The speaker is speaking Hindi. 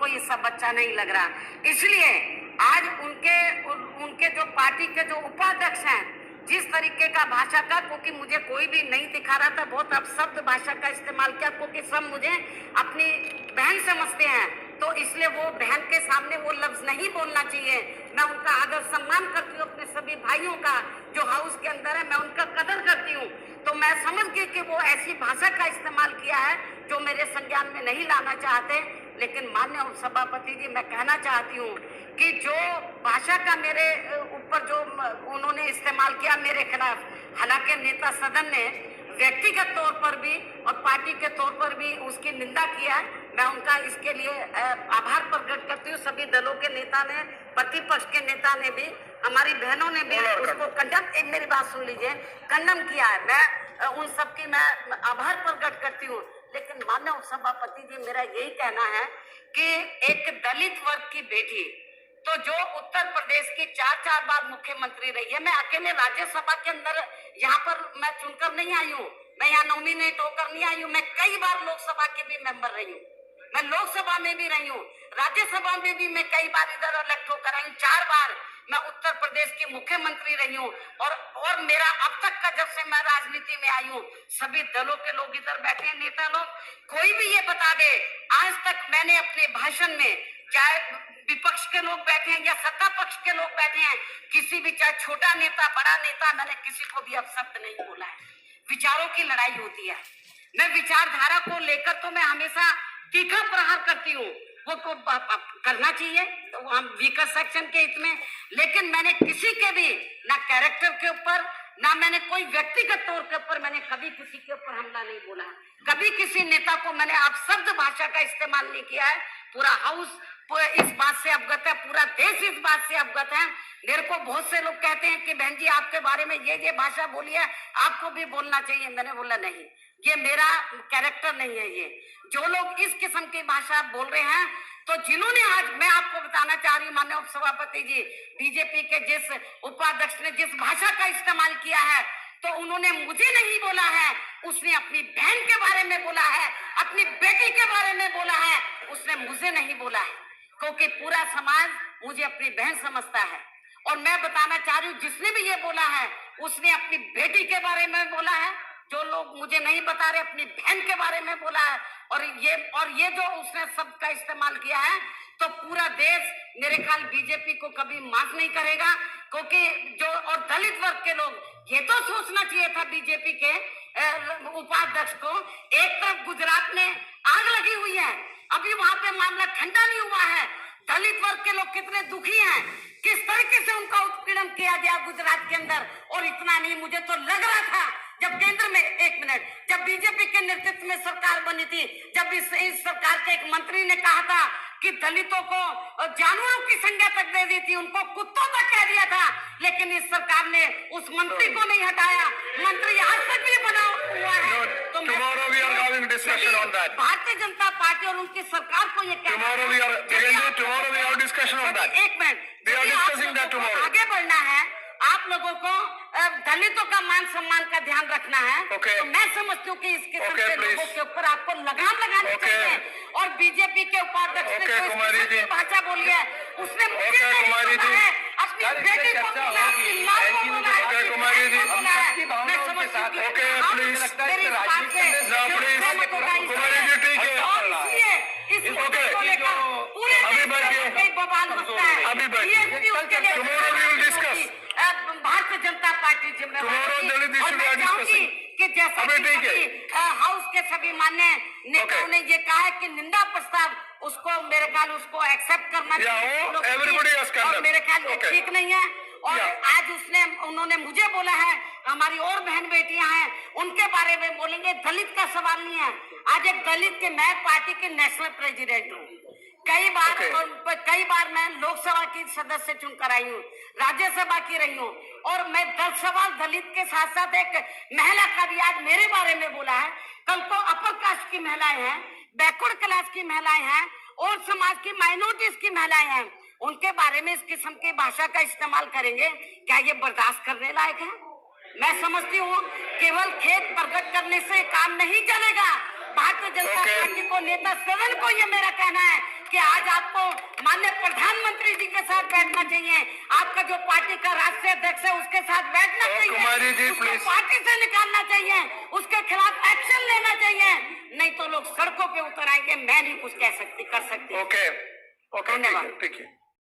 उनको ये सब अच्छा नहीं लग रहा। इसलिए आज उनके जो पार्टी के जो उपाध्यक्ष हैं, जिस तरीके का भाषा का, क्योंकि मुझे कोई भी नहीं दिखा रहा था, बहुत अपशब्द भाषा का इस्तेमाल किया, क्योंकि सब मुझे अपनी बहन समझते हैं, तो इसलिए वो बहन के सामने वो लफ्ज नहीं बोलना चाहिए। मैं उनका आदर सम्मान करती हूँ, अपने सभी भाइयों का जो हाउस के अंदर है, मैं उनका कदर करती हूँ। तो मैं समझ गई कि वो ऐसी भाषा का इस्तेमाल किया है जो मेरे संज्ञान में नहीं लाना चाहते। लेकिन माननीय उपसभापति जी, मैं कहना चाहती हूँ कि जो भाषा का मेरे ऊपर जो उन्होंने इस्तेमाल किया मेरे खिलाफ, हालांकि नेता सदन ने व्यक्तिगत तौर पर भी और पार्टी के तौर पर भी उसकी निंदा किया है, मैं उनका इसके लिए आभार प्रकट करती हूँ। सभी दलों के नेता ने, प्रतिपक्ष के नेता ने भी, हमारी बहनों ने भी उसको कंडम, एक मेरी बात सुन लीजिए, कंडम किया है। मैं उन सबकी मैं आभार प्रकट करती हूँ। लेकिन माननीय उपसभापति जी, मेरा यही कहना है कि एक दलित वर्ग की बेटी, तो जो उत्तर प्रदेश की 4 बार मुख्यमंत्री रही है, मैं अकेले राज्यसभा के अंदर यहाँ पर मैं चुनकर नहीं आई हूँ, मैं यहाँ नॉमिनेट होकर नहीं आई हूँ, मैं कई बार लोकसभा के भी मेंबर रही हूँ, मैं लोकसभा में भी रही हूँ, राज्यसभा में भी मैं कई बार इधर इलेक्ट होकर आई हूँ, 4 बार मैं उत्तर प्रदेश की मुख्यमंत्री रही हूँ। और मेरा अब तक का, जब से मैं राजनीति में आई हूँ, सभी दलों के लोग इधर बैठे हैं, नेता लोग, कोई भी ये बता दे, आज तक मैंने अपने भाषण में, चाहे विपक्ष के लोग बैठे हैं या सत्ता पक्ष के लोग बैठे हैं, किसी भी, चाहे छोटा नेता बड़ा नेता, मैंने किसी को भी अपशब्द नहीं बोला है। विचारों की लड़ाई होती है, मैं विचारधारा को लेकर तो मैं हमेशा तीखा प्रहार करती हूँ, वो को करना चाहिए, तो हम वीकर सेक्शन के हित में। लेकिन मैंने किसी के भी, ना कैरेक्टर के ऊपर, ना मैंने कोई व्यक्तिगत तौर के ऊपर, मैंने कभी किसी के ऊपर हमला नहीं बोला, कभी किसी नेता को मैंने अपशब्द भाषा का इस्तेमाल नहीं किया है। पूरा हाउस इस बात से अवगत है, पूरा देश इस बात से अवगत है। मेरे को बहुत से लोग कहते हैं कि बहन जी आपके बारे में ये भाषा बोली है, आपको भी बोलना चाहिए। मैंने बोला नहीं, ये मेरा कैरेक्टर नहीं है। ये जो लोग इस किस्म की भाषा बोल रहे हैं, तो जिन्होंने, आज मैं आपको बताना चाह रही हूँ माननीय उपसभापति जी, बीजेपी के जिस उपाध्यक्ष ने जिस भाषा का इस्तेमाल किया है, तो उन्होंने मुझे नहीं बोला है, उसने अपनी बहन के बारे में बोला है, अपनी बेटी के बारे में बोला है, उसने मुझे नहीं बोला है, क्योंकि पूरा समाज मुझे अपनी बहन समझता है। और मैं बताना चाह रही हूँ, जिसने भी ये बोला है, उसने अपनी बेटी के बारे में बोला है, जो लोग मुझे नहीं बता रहे, अपनी बहन के बारे में बोला है। और ये जो उसने शब्द का इस्तेमाल किया है, तो पूरा देश मेरे ख्याल बीजेपी को कभी माफ नहीं करेगा, क्योंकि जो, और दलित वर्ग के लोग, ये तो सोचना चाहिए था बीजेपी के उपाध्यक्ष को, एक तरफ गुजरात में आग लगी हुई है, अभी वहां पे मामला ठंडा नहीं हुआ है, दलित वर्ग के लोग कितने दुखी हैं, किस तरीके से उनका उत्पीड़न किया गया गुजरात के अंदर। और इतना नहीं, मुझे तो लग रहा था जब केंद्र में, एक मिनट, जब बीजेपी के नेतृत्व में सरकार बनी थी, जब इस सरकार के एक मंत्री ने कहा था कि दलितों को जानवरों की संज्ञा तक दे दी थी, उनको कुत्तों तक कह दिया था, लेकिन इस सरकार ने उस मंत्री को नहीं हटाया, मंत्री आज तक भी बना हुआ है। तो भारतीय जनता पार्टी और उनकी सरकार को ये एक मिनट, आगे बढ़ना है, आप लोगों को दलितों का मान सम्मान का ध्यान रखना है। तो मैं समझती हूँ कि इस किस्म के लोगों के ऊपर आपको लगाम लगानी चाहिए। और बीजेपी के उपाध्यक्ष ने जो भाषा बोली है, उसने मुझे नहीं बोला है, अपनी बेटी को बोला है, अपनी माँ को बोला है। मैं समझती हूँ मेरी इस बात से सहमत होगा, और इसलिए इस मुद्दे को लेकर पूरे देश में कई बवाल मचता है। बीएसपी उसके लिए भारतीय जनता पार्टी जिम्मेवार, और मैं चाहूंगी कि जैसा कि हाउस के सभी मान्य नेताओं ने ये कहा है कि निंदा प्रस्ताव उसको, मेरे ख्याल उसको एक्सेप्ट करना चाहिए, और मेरे ख्याल ये ठीक नहीं है। और आज उन्होंने मुझे बोला है, हमारी और बहन बेटियां हैं, उनके बारे में बोलेंगे, दलित का सवाल नहीं है। आज एक दलित के, मैं पार्टी के नेशनल प्रेसिडेंट हूँ, कई बार मैं लोकसभा की सदस्य चुनकर आई हूँ, राज्यसभा की रही हूँ, और मैं 10 सवाल दलित के साथ साथ एक महिला का भी आज मेरे बारे में बोला है। कल को अपर कास्ट की महिलाएं हैं, बैकवर्ड क्लास की महिलाएं हैं, और समाज की माइनॉरिटीज की महिलाएं हैं, उनके बारे में इस किस्म की भाषा का इस्तेमाल करेंगे, क्या ये बर्दाश्त करने लायक है? मैं समझती हूँ केवल खेद प्रकट करने से काम नहीं चलेगा। भारतीय जनता पार्टी को, नेता सदन को ये मेरा कहना है कि आज आपको माननीय प्रधानमंत्री जी के साथ बैठना चाहिए, आपका जो पार्टी का राष्ट्रीय अध्यक्ष है उसके साथ बैठना कुमारी जी, चाहिए, उसको प्लीज। पार्टी से निकालना चाहिए, उसके खिलाफ एक्शन लेना चाहिए, नहीं तो लोग सड़कों पे उतर आएंगे। मैं नहीं कुछ कर सकती। ओके, धन्यवाद। ठीक है।